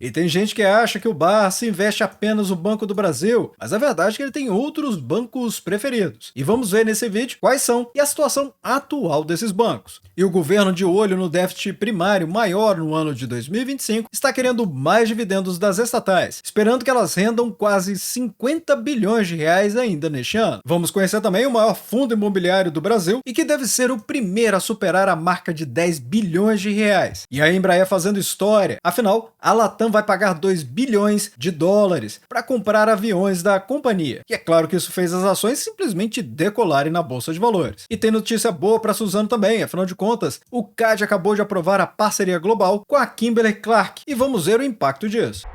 E tem gente que acha que o Barça investe apenas no Banco do Brasil, mas a verdade é que ele tem outros bancos preferidos. E vamos ver nesse vídeo quais são e a situação atual desses bancos. E o governo, de olho no déficit primário maior no ano de 2025, está querendo mais dividendos das estatais, esperando que elas rendam quase 50 bilhões de reais ainda neste ano. Vamos conhecer também o maior fundo imobiliário do Brasil e que deve ser o primeiro a superar a marca de 10 bilhões de reais. E a Embraer fazendo história, afinal, a Latam vai pagar 2 bilhões de dólares para comprar aviões da companhia. E é claro que isso fez as ações simplesmente decolarem na bolsa de valores. E tem notícia boa para Suzano também, afinal de contas, o CAD acabou de aprovar a parceria global com a Kimberly-Clark e vamos ver o impacto disso.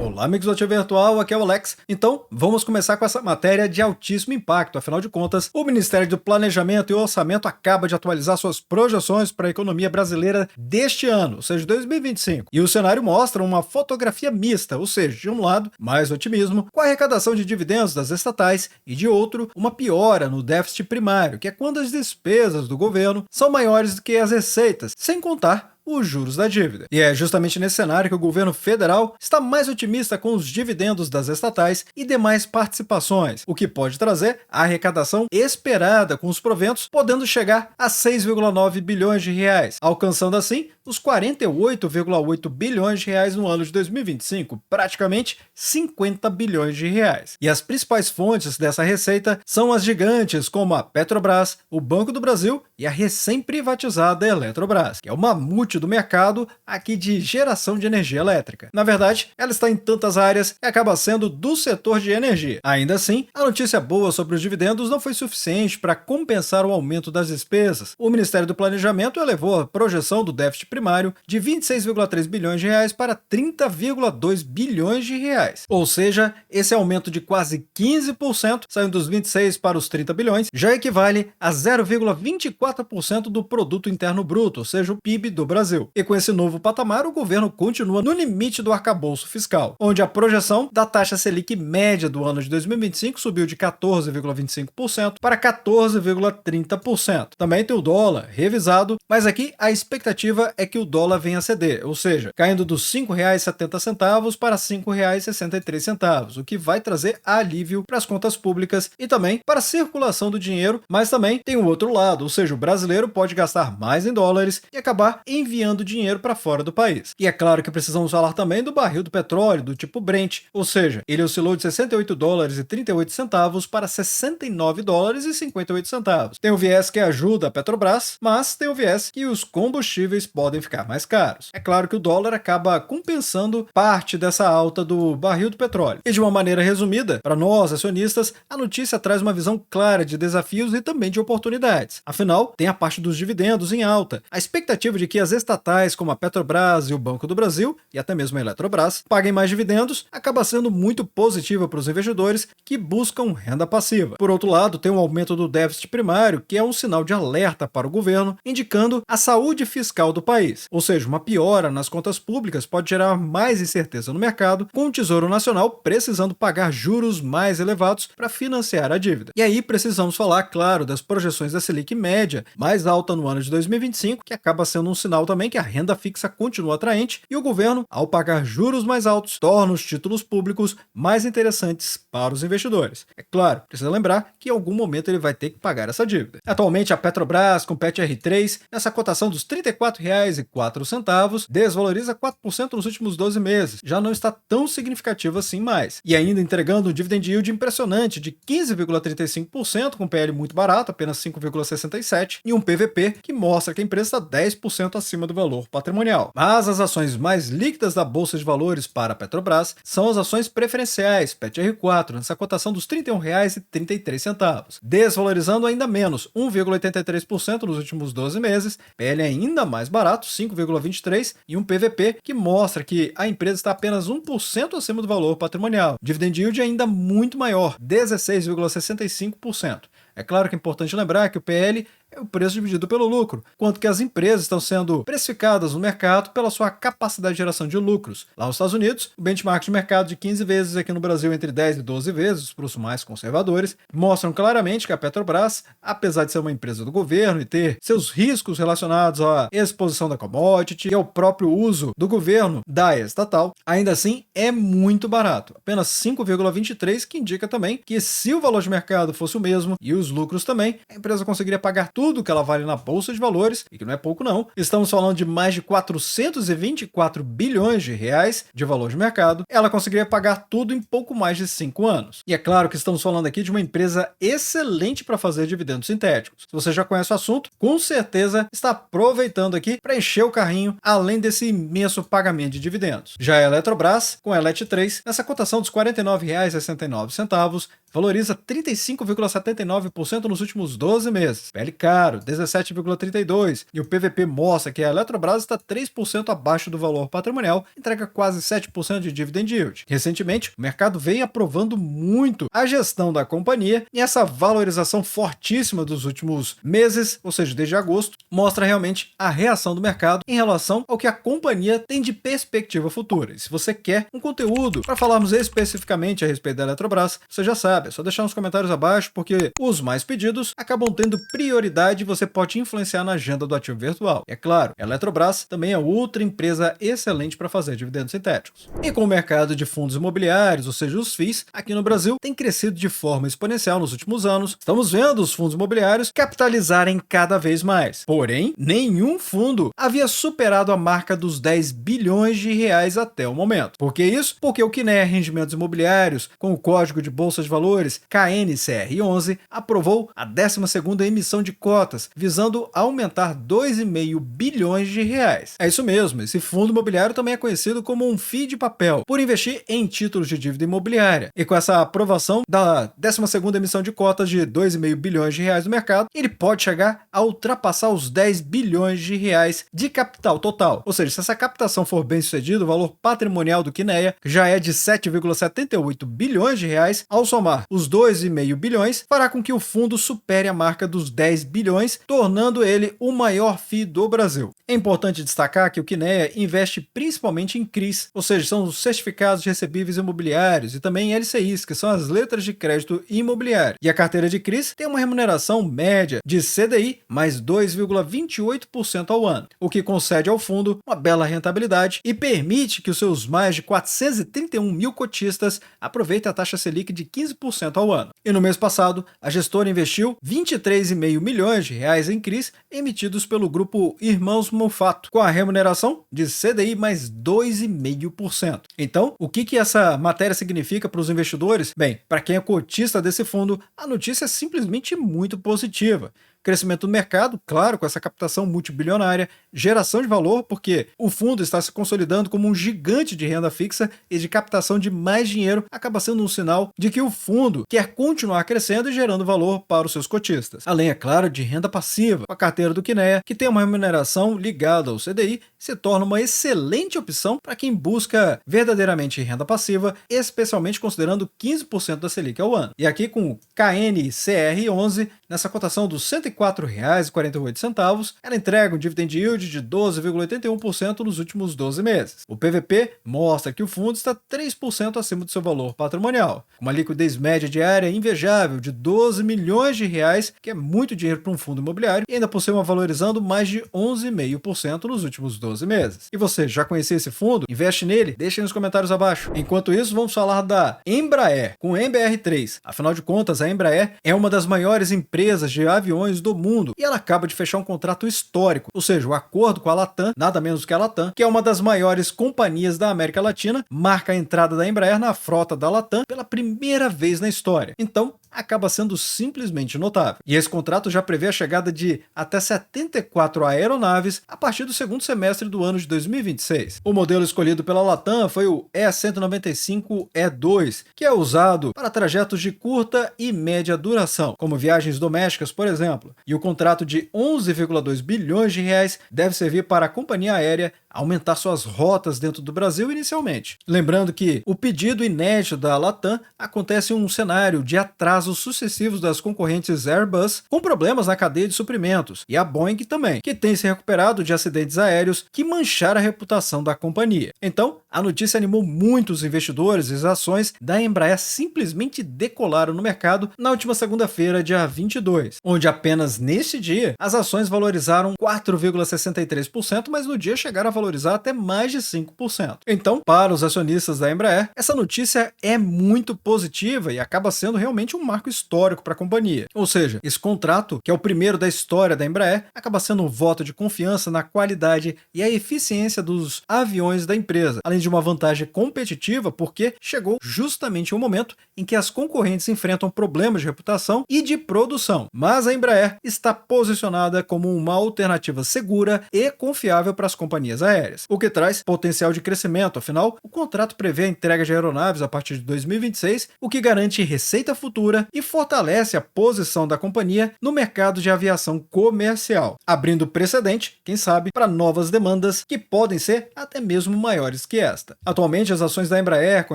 Olá, amigos do Ativa Virtual, aqui é o Alex. Então, vamos começar com essa matéria de altíssimo impacto. Afinal de contas, o Ministério do Planejamento e Orçamento acaba de atualizar suas projeções para a economia brasileira deste ano, ou seja, 2025. E o cenário mostra uma fotografia mista, ou seja, de um lado, mais otimismo, com a arrecadação de dividendos das estatais, e de outro, uma piora no déficit primário, que é quando as despesas do governo são maiores do que as receitas, sem contar os juros da dívida. E é justamente nesse cenário que o governo federal está mais otimista com os dividendos das estatais e demais participações, o que pode trazer a arrecadação esperada, com os proventos podendo chegar a 6,9 bilhões de reais, alcançando assim os 48,8 bilhões de reais no ano de 2025, praticamente 50 bilhões de reais. E as principais fontes dessa receita são as gigantes como a Petrobras, o Banco do Brasil e a recém-privatizada Eletrobras, que é o mamute do mercado aqui de geração de energia elétrica. Na verdade, ela está em tantas áreas e acaba sendo do setor de energia. Ainda assim, a notícia boa sobre os dividendos não foi suficiente para compensar o aumento das despesas. O Ministério do Planejamento elevou a projeção do déficit primário de 26,3 bilhões de reais para 30,2 bilhões de reais. Ou seja, esse aumento de quase 15%, saindo dos 26 para os 30 bilhões, já equivale a 0,24% do produto interno bruto, ou seja, o PIB do Brasil. E com esse novo patamar, o governo continua no limite do arcabouço fiscal, onde a projeção da taxa Selic média do ano de 2025 subiu de 14,25% para 14,30%. Também tem o dólar revisado, mas aqui a expectativa é que o dólar venha a ceder, ou seja, caindo dos R$ 5,70 para R$ 5,63, o que vai trazer alívio para as contas públicas e também para a circulação do dinheiro, mas também tem o outro lado, ou seja, o brasileiro pode gastar mais em dólares e acabar enviando dinheiro para fora do país. E é claro que precisamos falar também do barril do petróleo, do tipo Brent, ou seja, ele oscilou de 68 dólares e 38 centavos para 69 dólares e 58 centavos. Tem o viés que ajuda a Petrobras, mas tem o viés que os combustíveis podem ficar mais caros. É claro que o dólar acaba compensando parte dessa alta do barril do petróleo. E de uma maneira resumida, para nós acionistas, a notícia traz uma visão clara de desafios e também de oportunidades. Afinal, tem a parte dos dividendos em alta. A expectativa de que as estatais como a Petrobras e o Banco do Brasil, e até mesmo a Eletrobras, paguem mais dividendos, acaba sendo muito positiva para os investidores que buscam renda passiva. Por outro lado, tem um aumento do déficit primário, que é um sinal de alerta para o governo, indicando a saúde fiscal do país. Ou seja, uma piora nas contas públicas pode gerar mais incerteza no mercado, com o Tesouro Nacional precisando pagar juros mais elevados para financiar a dívida. E aí precisamos falar, claro, das projeções da Selic média, mais alta no ano de 2025, que acaba sendo um sinal também que a renda fixa continua atraente e o governo, ao pagar juros mais altos, torna os títulos públicos mais interessantes para os investidores. É claro, precisa lembrar que em algum momento ele vai ter que pagar essa dívida. Atualmente, a Petrobras compete R3 nessa cotação dos R$ 34,04, desvaloriza 4% nos últimos 12 meses. Já não está tão significativo assim mais. E ainda entregando um dividend yield impressionante de 15,35%, com PL muito barato, apenas 5,67%, e um PVP que mostra que a empresa está 10% acima do valor patrimonial. Mas as ações mais líquidas da Bolsa de Valores para a Petrobras são as ações preferenciais, PETR4, nessa cotação dos R$ 31,33, desvalorizando ainda menos, 1,83% nos últimos 12 meses, PL ainda mais barato, 5,23%, e um PVP que mostra que a empresa está apenas 1% acima do valor patrimonial. Dividend yield ainda muito maior, 16,65%. É claro que é importante lembrar que o PL é é o preço dividido pelo lucro, quanto que as empresas estão sendo precificadas no mercado pela sua capacidade de geração de lucros. Lá nos Estados Unidos, o benchmark de mercado de 15 vezes, aqui no Brasil entre 10 e 12 vezes, para os mais conservadores, mostram claramente que a Petrobras, apesar de ser uma empresa do governo e ter seus riscos relacionados à exposição da commodity e ao próprio uso do governo da estatal, ainda assim é muito barato, apenas 5,23, que indica também que se o valor de mercado fosse o mesmo e os lucros também, a empresa conseguiria pagar tudo que ela vale na bolsa de valores, e que não é pouco não. Estamos falando de mais de 424 bilhões de reais de valor de mercado. Ela conseguiria pagar tudo em pouco mais de 5 anos. E é claro que estamos falando aqui de uma empresa excelente para fazer dividendos sintéticos. Se você já conhece o assunto, com certeza está aproveitando aqui para encher o carrinho, além desse imenso pagamento de dividendos. Já a Eletrobras, com a Elet 3, nessa cotação dos R$ 49,69, valoriza 35,79% nos últimos 12 meses. PL caro, 17,32%. E o PVP mostra que a Eletrobras está 3% abaixo do valor patrimonial, entrega quase 7% de dividend yield. Recentemente, o mercado vem aprovando muito a gestão da companhia e essa valorização fortíssima dos últimos meses, ou seja, desde agosto, mostra realmente a reação do mercado em relação ao que a companhia tem de perspectiva futura. E se você quer um conteúdo para falarmos especificamente a respeito da Eletrobras, você já sabe, é só deixar nos comentários abaixo, porque os mais pedidos acabam tendo prioridade e você pode influenciar na agenda do ativo virtual. E é claro, a Eletrobras também é outra empresa excelente para fazer dividendos sintéticos. E com o mercado de fundos imobiliários, ou seja, os FIIs, aqui no Brasil tem crescido de forma exponencial nos últimos anos, estamos vendo os fundos imobiliários capitalizarem cada vez mais. Porém, nenhum fundo havia superado a marca dos 10 bilhões de reais até o momento. Por que isso? Porque o Kinea Rendimentos Imobiliários, com o código de Bolsa de Valores KNCR11, aprovou a 12ª emissão de cotas, visando aumentar 2,5 bilhões de reais. É isso mesmo, esse fundo imobiliário também é conhecido como um FII de papel, por investir em títulos de dívida imobiliária. E com essa aprovação da 12ª emissão de cotas de 2,5 bilhões de reais no mercado, ele pode chegar a ultrapassar os 10 bilhões de reais de capital total. Ou seja, se essa captação for bem sucedida, o valor patrimonial do Kinea já é de 7,78 bilhões de reais. Ao somar os 2,5 bilhões, fará com que o fundo supere a marca dos 10 bilhões, tornando ele o maior FII do Brasil. É importante destacar que o Kinea investe principalmente em CRIs, ou seja, são os certificados de recebíveis imobiliários, e também LCIs, que são as letras de crédito imobiliário. E a carteira de CRIs tem uma remuneração média de CDI mais 2,28% ao ano, o que concede ao fundo uma bela rentabilidade e permite que os seus mais de 431 mil cotistas aproveitem a taxa Selic de 15% ao ano. E no mês passado, a gestora investiu 23,5 milhões de reais em CRIs emitidos pelo grupo Irmãos Monfato, com a remuneração de CDI mais 2,5%. Então, o que essa matéria significa para os investidores? Bem, para quem é cotista desse fundo, a notícia é simplesmente muito positiva. Crescimento do mercado, claro, com essa captação multibilionária, geração de valor, porque o fundo está se consolidando como um gigante de renda fixa e de captação de mais dinheiro, acaba sendo um sinal de que o fundo quer continuar crescendo e gerando valor para os seus cotistas. Além, é claro, de renda passiva, com a carteira do Kinea, que tem uma remuneração ligada ao CDI, se torna uma excelente opção para quem busca verdadeiramente renda passiva, especialmente considerando 15% da Selic ao ano. E aqui com o KNCR11, nessa cotação dos R$ 104,48, ela entrega um dividend yield de 12,81% nos últimos 12 meses. O PVP mostra que o fundo está 3% acima do seu valor patrimonial, com uma liquidez média diária invejável de 12 milhões de reais, que é muito dinheiro para um fundo imobiliário, e ainda por cima valorizando mais de 11,5% nos últimos 12 meses. E você, já conhecia esse fundo? Investe nele? Deixe aí nos comentários abaixo. Enquanto isso, vamos falar da Embraer, com MBR3. Afinal de contas, a Embraer é uma das maiores empresas de aviões do mundo e ela acaba de fechar um contrato histórico, ou seja, o acordo com a Latam, nada menos que a Latam, que é uma das maiores companhias da América Latina, marca a entrada da Embraer na frota da Latam pela primeira vez na história. Então, acaba sendo simplesmente notável. E esse contrato já prevê a chegada de até 74 aeronaves a partir do segundo semestre trimestre do ano de 2026. O modelo escolhido pela Latam foi o E195E2, que é usado para trajetos de curta e média duração, como viagens domésticas, por exemplo, e o contrato de 11,2 bilhões de reais deve servir para a companhia aérea aumentar suas rotas dentro do Brasil inicialmente. Lembrando que o pedido inédito da Latam acontece em um cenário de atrasos sucessivos das concorrentes Airbus, com problemas na cadeia de suprimentos, e a Boeing também, que tem se recuperado de acidentes aéreos que mancharam a reputação da companhia. Então, a notícia animou muitos investidores e as ações da Embraer simplesmente decolaram no mercado na última segunda-feira, dia 22, onde apenas neste dia as ações valorizaram 4,63%, mas no dia chegaram a valorizar até mais de 5%. Então, para os acionistas da Embraer, essa notícia é muito positiva e acaba sendo realmente um marco histórico para a companhia. Ou seja, esse contrato, que é o primeiro da história da Embraer, acaba sendo um voto de confiança na qualidade e a eficiência dos aviões da empresa, além de uma vantagem competitiva porque chegou justamente um momento em que as concorrentes enfrentam problemas de reputação e de produção. Mas a Embraer está posicionada como uma alternativa segura e confiável para as companhias aéreas, o que traz potencial de crescimento. Afinal, o contrato prevê a entrega de aeronaves a partir de 2026, o que garante receita futura e fortalece a posição da companhia no mercado de aviação comercial, abrindo precedente, quem sabe, para novas demandas que podem ser até mesmo maiores que esta. Atualmente, as ações da Embraer com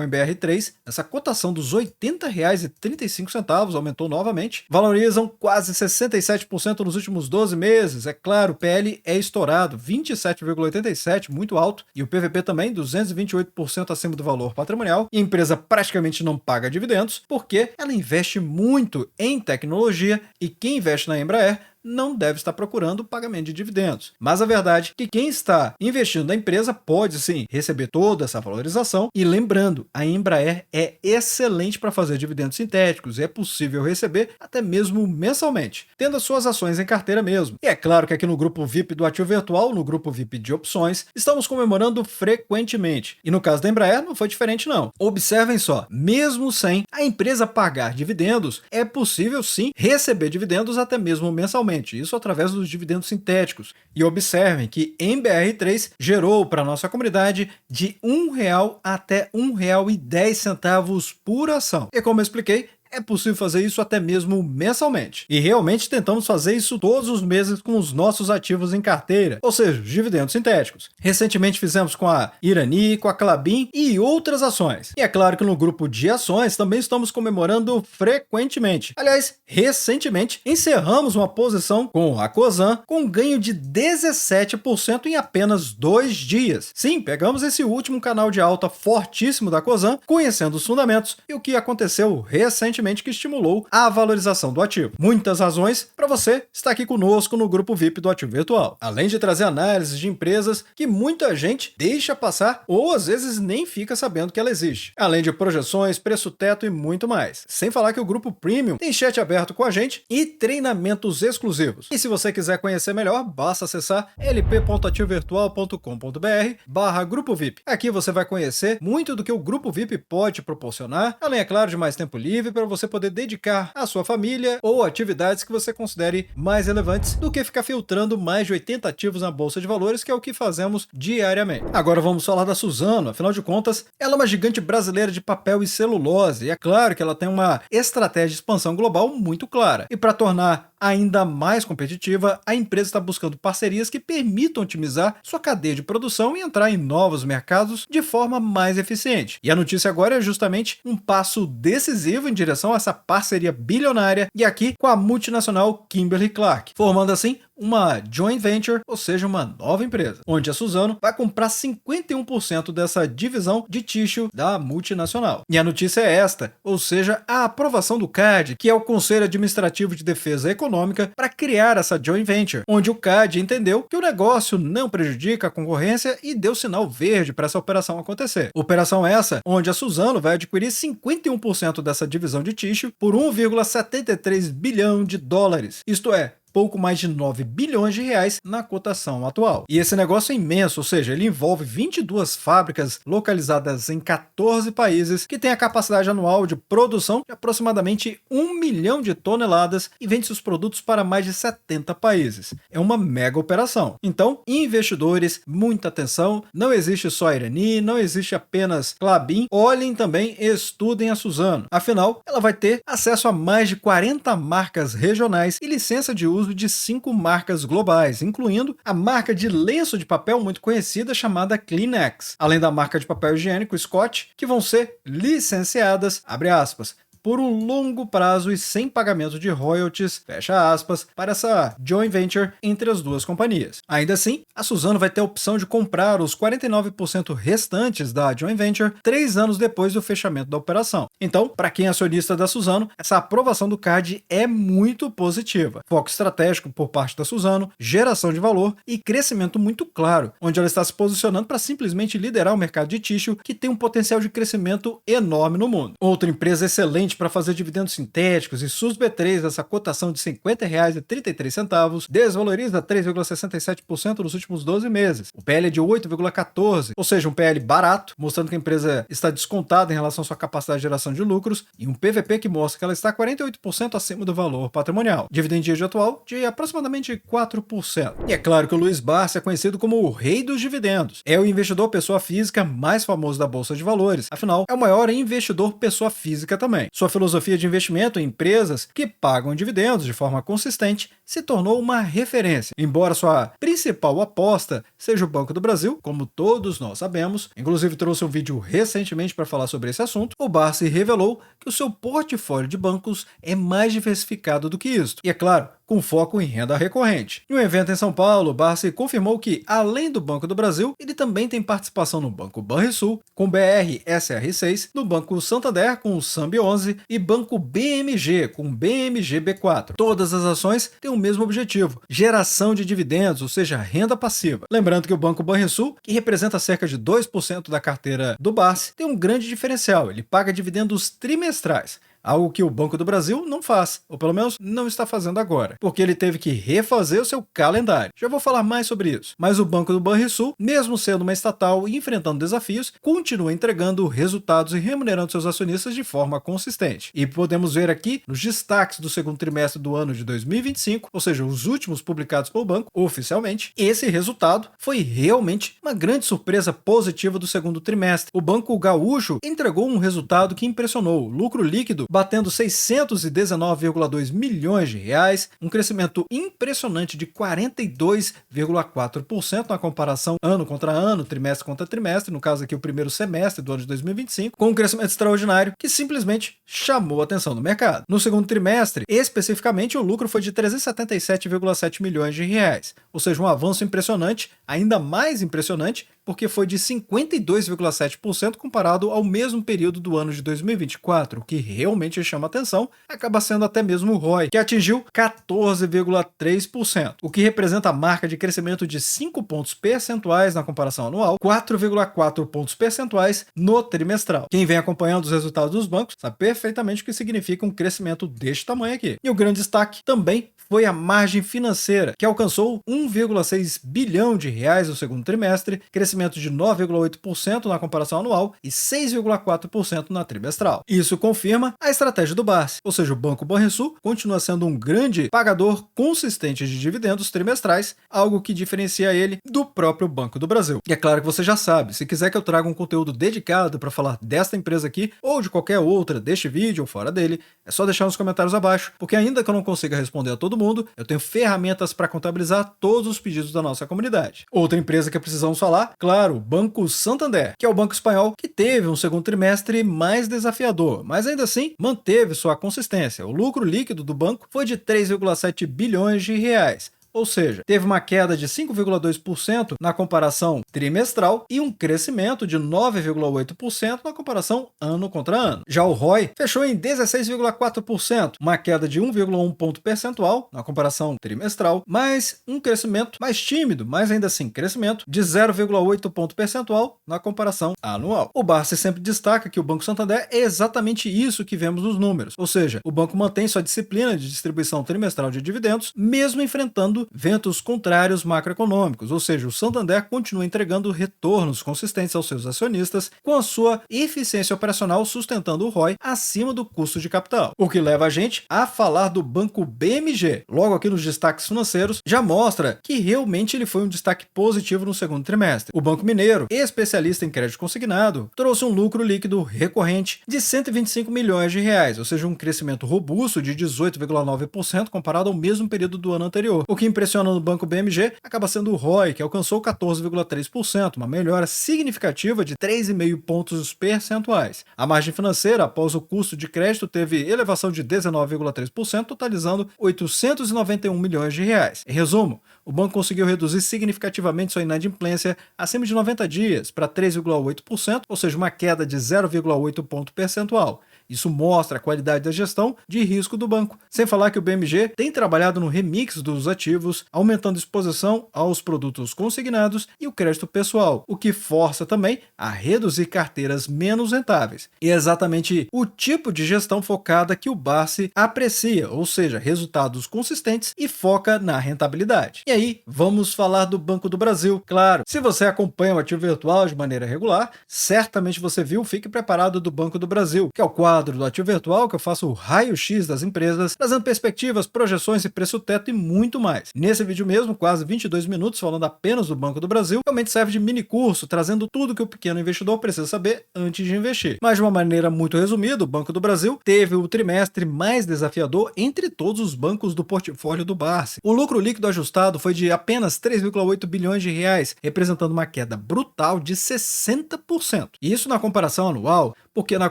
MBR3, essa cotação dos R$ 80,35 aumentou novamente, valorizam quase 67% nos últimos 12 meses. É claro, o PL é estourado, 27,87, muito alto, e o PVP também 228% acima do valor patrimonial, e a empresa praticamente não paga dividendos, porque ela investe muito em tecnologia, e quem investe na Embraer não deve estar procurando o pagamento de dividendos. Mas a verdade é que quem está investindo na empresa pode sim receber toda essa valorização, e lembrando, a Embraer é excelente para fazer dividendos sintéticos e é possível receber até mesmo mensalmente, tendo as suas ações em carteira mesmo. E é claro que aqui no grupo VIP do Ativo Virtual, no grupo VIP de opções, estamos comemorando frequentemente. E no caso da Embraer não foi diferente não. Observem só, mesmo sem a empresa pagar dividendos, é possível sim receber dividendos até mesmo mensalmente. Isso através dos dividendos sintéticos. E observem que MBR3 gerou para a nossa comunidade de R$1 até R$1,10 por ação. E como eu expliquei, é possível fazer isso até mesmo mensalmente. E realmente tentamos fazer isso todos os meses com os nossos ativos em carteira, ou seja, os dividendos sintéticos. Recentemente fizemos com a Irani, com a Klabin e outras ações. E é claro que no grupo de ações também estamos comemorando frequentemente. Aliás, recentemente encerramos uma posição com a Cosan com um ganho de 17% em apenas 2 dias. Sim, pegamos esse último canal de alta fortíssimo da Cosan, conhecendo os fundamentos e o que aconteceu recentemente que estimulou a valorização do ativo. Muitas razões para você estar aqui conosco no grupo VIP do Ativo Virtual, além de trazer análises de empresas que muita gente deixa passar ou às vezes nem fica sabendo que ela existe, além de projeções, preço-teto e muito mais. Sem falar que o grupo Premium tem chat aberto com a gente e treinamentos exclusivos. E se você quiser conhecer melhor, basta acessar lp.ativovirtual.com.br/grupo VIP. Aqui você vai conhecer muito do que o grupo VIP pode proporcionar, além, é claro, de mais tempo livre para você poder dedicar à sua família ou atividades que você considere mais relevantes do que ficar filtrando mais de 80 ativos na Bolsa de Valores, que é o que fazemos diariamente. Agora vamos falar da Suzano. Afinal de contas, ela é uma gigante brasileira de papel e celulose, e é claro que ela tem uma estratégia de expansão global muito clara. E para tornar ainda mais competitiva, a empresa está buscando parcerias que permitam otimizar sua cadeia de produção e entrar em novos mercados de forma mais eficiente. E a notícia agora é justamente um passo decisivo em direção a essa parceria bilionária, e aqui com a multinacional Kimberly-Clark, formando assim uma joint venture, ou seja, uma nova empresa, onde a Suzano vai comprar 51% dessa divisão de tissue da multinacional. E a notícia é esta, ou seja, a aprovação do CAD, que é o Conselho Administrativo de Defesa Econômica, para criar essa joint venture, onde o CAD entendeu que o negócio não prejudica a concorrência e deu sinal verde para essa operação acontecer. Operação essa, onde a Suzano vai adquirir 51% dessa divisão de tissue por 1,73 bilhão de dólares. Isto é, pouco mais de 9 bilhões de reais na cotação atual. E esse negócio é imenso, ou seja, ele envolve 22 fábricas localizadas em 14 países que têm a capacidade anual de produção de aproximadamente 1 milhão de toneladas e vende seus produtos para mais de 70 países. É uma mega operação. Então, investidores, muita atenção, não existe só a Irani, não existe apenas Klabin, olhem também e estudem a Suzano. Afinal, ela vai ter acesso a mais de 40 marcas regionais e licença de uso de 5 marcas globais, incluindo a marca de lenço de papel muito conhecida chamada Kleenex, além da marca de papel higiênico Scott, que vão ser licenciadas, abre aspas, por um longo prazo e sem pagamento de royalties, fecha aspas, para essa joint venture entre as duas companhias. Ainda assim, a Suzano vai ter a opção de comprar os 49% restantes da joint venture 3 anos depois do fechamento da operação. Então, para quem é acionista da Suzano, essa aprovação do CAD é muito positiva. Foco estratégico por parte da Suzano, geração de valor e crescimento muito claro, onde ela está se posicionando para simplesmente liderar o mercado de tixo, que tem um potencial de crescimento enorme no mundo. Outra empresa excelente para fazer dividendos sintéticos e SUS B3, essa cotação de R$ 50,33, desvaloriza 3,67% nos últimos 12 meses. O PL é de 8,14, ou seja, um PL barato, mostrando que a empresa está descontada em relação à sua capacidade de geração de lucros, e um PVP que mostra que ela está 48% acima do valor patrimonial. Dividend yield atual de aproximadamente 4%. E é claro que o Luiz Barsi é conhecido como o rei dos dividendos. É o investidor pessoa física mais famoso da Bolsa de Valores. Afinal, é o maior investidor pessoa física também. Sua filosofia de investimento em empresas que pagam dividendos de forma consistente se tornou uma referência. Embora sua principal aposta seja o Banco do Brasil, como todos nós sabemos, inclusive trouxe um vídeo recentemente para falar sobre esse assunto, o Barsi revelou que o seu portfólio de bancos é mais diversificado do que isto. E é claro, com foco em renda recorrente. Em um evento em São Paulo, o Barsi confirmou que, além do Banco do Brasil, ele também tem participação no Banco Banrisul, com BR-SR6, no Banco Santander, com o SAMB11, e Banco BMG, com BMG-B4. Todas as ações têm o mesmo objetivo, geração de dividendos, ou seja, renda passiva. Lembrando que o Banco Banrisul, que representa cerca de 2% da carteira do Barsi, tem um grande diferencial, ele paga dividendos trimestrais. Algo que o Banco do Brasil não faz, ou pelo menos não está fazendo agora, porque ele teve que refazer o seu calendário. Já vou falar mais sobre isso. Mas o Banco do Banrisul, mesmo sendo uma estatal e enfrentando desafios, continua entregando resultados e remunerando seus acionistas de forma consistente. E podemos ver aqui nos destaques do segundo trimestre do ano de 2025, ou seja, os últimos publicados pelo banco oficialmente, esse resultado foi realmente uma grande surpresa positiva do segundo trimestre. O Banco Gaúcho entregou um resultado que impressionou, lucro líquido batendo 619,2 milhões de reais, um crescimento impressionante de 42,4% na comparação ano contra ano, trimestre contra trimestre, no caso aqui o primeiro semestre do ano de 2025, com um crescimento extraordinário que simplesmente chamou a atenção do mercado. No segundo trimestre, especificamente, o lucro foi de 377,7 milhões de reais, ou seja, um avanço impressionante, ainda mais impressionante, porque foi de 52,7% comparado ao mesmo período do ano de 2024, o que realmente chama atenção, acaba sendo até mesmo o ROI, que atingiu 14,3%, o que representa a marca de crescimento de 5 pontos percentuais na comparação anual, 4,4 pontos percentuais no trimestral. Quem vem acompanhando os resultados dos bancos sabe perfeitamente o que significa um crescimento deste tamanho aqui. E o grande destaque também foi a margem financeira, que alcançou 1,6 bilhão de reais no segundo trimestre, crescimento de 9,8% na comparação anual e 6,4% na trimestral. Isso confirma a estratégia do Barsi, ou seja, o Banco Banrisul continua sendo um grande pagador consistente de dividendos trimestrais, algo que diferencia ele do próprio Banco do Brasil. E é claro que você já sabe, se quiser que eu traga um conteúdo dedicado para falar desta empresa aqui ou de qualquer outra deste vídeo ou fora dele, é só deixar nos comentários abaixo, porque ainda que eu não consiga responder a todo mundo, eu tenho ferramentas para contabilizar todos os pedidos da nossa comunidade. Outra empresa que precisamos falar, claro, o Banco Santander, que é o banco espanhol que teve um segundo trimestre mais desafiador, mas ainda assim manteve sua consistência. O lucro líquido do banco foi de 3,7 bilhões de reais, ou seja, teve uma queda de 5,2% na comparação trimestral e um crescimento de 9,8% na comparação ano contra ano. Já o ROI fechou em 16,4%, uma queda de 1,1 ponto percentual na comparação trimestral, mas um crescimento mais tímido, mas ainda assim crescimento de 0,8 ponto percentual na comparação anual. O Barsi sempre destaca que o Banco Santander é exatamente isso que vemos nos números, ou seja, o banco mantém sua disciplina de distribuição trimestral de dividendos, mesmo enfrentando ventos contrários macroeconômicos, ou seja, o Santander continua entregando retornos consistentes aos seus acionistas, com a sua eficiência operacional sustentando o ROI acima do custo de capital. O que leva a gente a falar do Banco BMG. Logo aqui nos destaques financeiros, já mostra que realmente ele foi um destaque positivo no segundo trimestre. O Banco Mineiro, especialista em crédito consignado, trouxe um lucro líquido recorrente de 125 milhões de reais, ou seja, um crescimento robusto de 18,9% comparado ao mesmo período do ano anterior. O que impressiona no Banco BMG acaba sendo o ROI, que alcançou 14,3%, uma melhora significativa de 3,5 pontos percentuais. A margem financeira, após o custo de crédito, teve elevação de 19,3%, totalizando 891 milhões de reais. Em resumo, o banco conseguiu reduzir significativamente sua inadimplência acima de 90 dias para 3,8%, ou seja, uma queda de 0,8 ponto percentual. Isso mostra a qualidade da gestão de risco do banco. Sem falar que o BMG tem trabalhado no remix dos ativos, aumentando exposição aos produtos consignados e o crédito pessoal, o que força também a reduzir carteiras menos rentáveis. E é exatamente o tipo de gestão focada que o Barsi aprecia, ou seja, resultados consistentes e foca na rentabilidade. E aí, vamos falar do Banco do Brasil. Claro, se você acompanha o ativo virtual de maneira regular, certamente você viu o Fique Preparado do Banco do Brasil, que é o quadro do ativo virtual que eu faço o raio-x das empresas, trazendo perspectivas, projeções e preço-teto e muito mais. Nesse vídeo mesmo, quase 22 minutos falando apenas do Banco do Brasil, realmente serve de mini curso, trazendo tudo que o pequeno investidor precisa saber antes de investir. Mas de uma maneira muito resumida, o Banco do Brasil teve o trimestre mais desafiador entre todos os bancos do portfólio do Barsi. O lucro líquido ajustado foi de apenas 3,8 bilhões de reais, representando uma queda brutal de 60%. E isso na comparação anual, porque na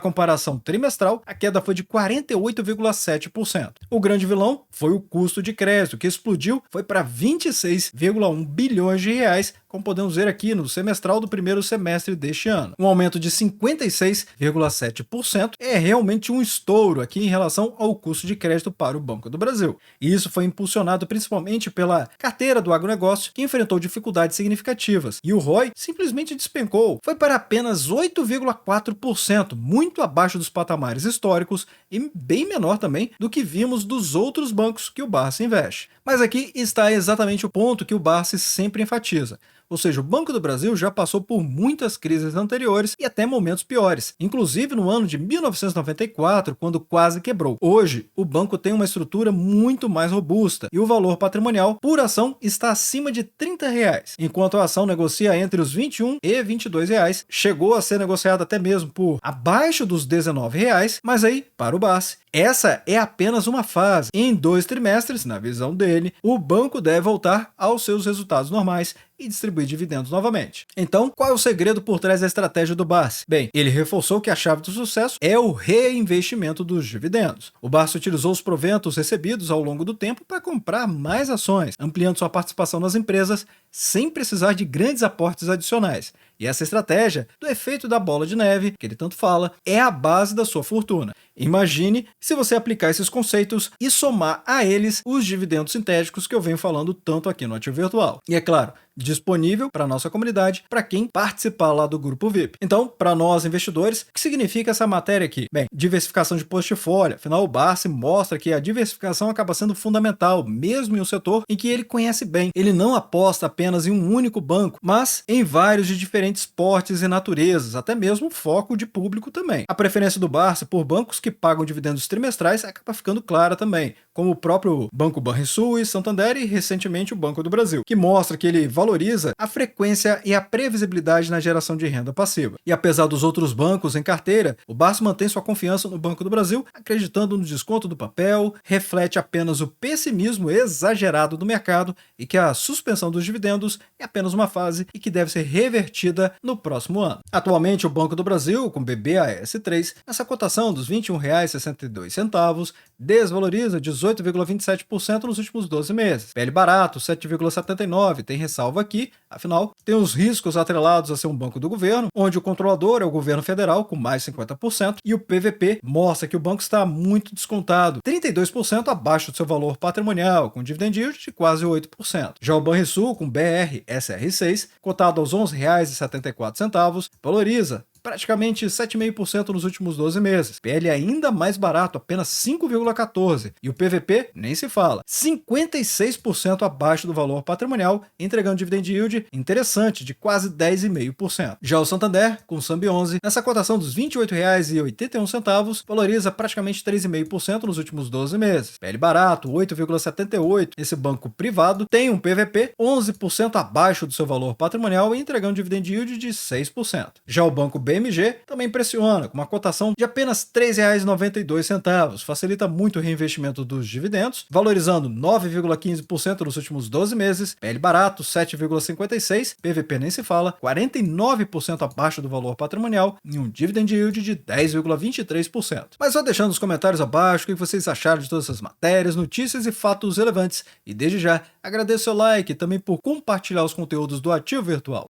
comparação trimestral, a queda foi de 48,7%. O grande vilão foi o custo de crédito, que explodiu, foi para 26,1 bilhões de reais, como podemos ver aqui no semestral do primeiro semestre deste ano. Um aumento de 56,7% é realmente um estouro aqui em relação ao custo de crédito para o Banco do Brasil. E isso foi impulsionado principalmente pela carteira do agronegócio, que enfrentou dificuldades significativas. E o ROI simplesmente despencou. Foi para apenas 8,4%, muito abaixo dos patamares históricos e bem menor também do que vimos dos outros bancos que o Barsi investe. Mas aqui está exatamente o ponto que o Barsi sempre enfatiza. Ou seja, o Banco do Brasil já passou por muitas crises anteriores e até momentos piores, inclusive no ano de 1994, quando quase quebrou. Hoje, o banco tem uma estrutura muito mais robusta e o valor patrimonial por ação está acima de R$30, enquanto a ação negocia entre os R$21 e R$22, chegou a ser negociada até mesmo por abaixo dos R$19, mas aí, para o Barsi, essa é apenas uma fase. Em 2 trimestres, na visão dele, o banco deve voltar aos seus resultados normais e distribuir dividendos novamente. Então, qual é o segredo por trás da estratégia do Barsi? Bem, ele reforçou que a chave do sucesso é o reinvestimento dos dividendos. O Barsi utilizou os proventos recebidos ao longo do tempo para comprar mais ações, ampliando sua participação nas empresas sem precisar de grandes aportes adicionais. E essa estratégia, do efeito da bola de neve, que ele tanto fala, é a base da sua fortuna. Imagine se você aplicar esses conceitos e somar a eles os dividendos sintéticos que eu venho falando tanto aqui no Ativo Virtual. E é claro, disponível para a nossa comunidade, para quem participar lá do grupo VIP. Então, para nós investidores, o que significa essa matéria aqui? Bem, diversificação de portfólio. Afinal, o Barsi mostra que a diversificação acaba sendo fundamental, mesmo em um setor em que ele conhece bem. Ele não aposta apenas em um único banco, mas em vários de diferentes portes e naturezas, até mesmo foco de público também. A preferência do Barsi por bancos que pagam dividendos trimestrais acaba ficando clara também, como o próprio Banco Banrisul e Santander e recentemente o Banco do Brasil, que mostra que ele valoriza a frequência e a previsibilidade na geração de renda passiva. E apesar dos outros bancos em carteira, o Barsi mantém sua confiança no Banco do Brasil, acreditando no desconto do papel, reflete apenas o pessimismo exagerado do mercado e que a suspensão dos dividendos é apenas uma fase e que deve ser revertida no próximo ano. Atualmente, o Banco do Brasil, com BBAS3, nessa cotação dos R$ 21,62, desvaloriza 18,27% nos últimos 12 meses. PL barato, 7,79%, tem ressalva aqui, afinal, tem os riscos atrelados a ser um banco do governo, onde o controlador é o governo federal, com mais 50%, e o PVP mostra que o banco está muito descontado, 32% abaixo do seu valor patrimonial, com dividend yield de quase 8%. Já o Banrisul, com BR-SR6, cotado aos R$ 11,74, valoriza praticamente 7,5% nos últimos 12 meses. PL ainda mais barato, apenas 5,14%. E o PVP, nem se fala, 56% abaixo do valor patrimonial, entregando dividend yield interessante de quase 10,5%. Já o Santander, com SAMB 11, nessa cotação dos R$ 28,81, valoriza praticamente 3,5% nos últimos 12 meses. PL barato, 8,78%. Esse banco privado tem um PVP 11% abaixo do seu valor patrimonial, entregando dividend yield de 6%. Já o banco BMG também impressiona, com uma cotação de apenas R$ 3,92, facilita muito o reinvestimento dos dividendos, valorizando 9,15% nos últimos 12 meses, PL barato 7,56%, PVP nem se fala, 49% abaixo do valor patrimonial e um dividend yield de 10,23%. Mas vá deixando nos comentários abaixo o que vocês acharam de todas essas matérias, notícias e fatos relevantes, e desde já agradeço seu like e também por compartilhar os conteúdos do Ativo Virtual.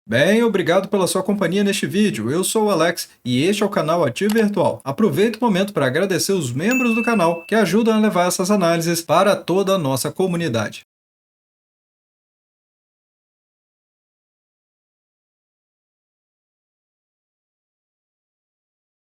Bem, obrigado pela sua companhia neste vídeo. Eu sou o Alex e este é o canal Ativo Virtual. Aproveito o momento para agradecer os membros do canal que ajudam a levar essas análises para toda a nossa comunidade.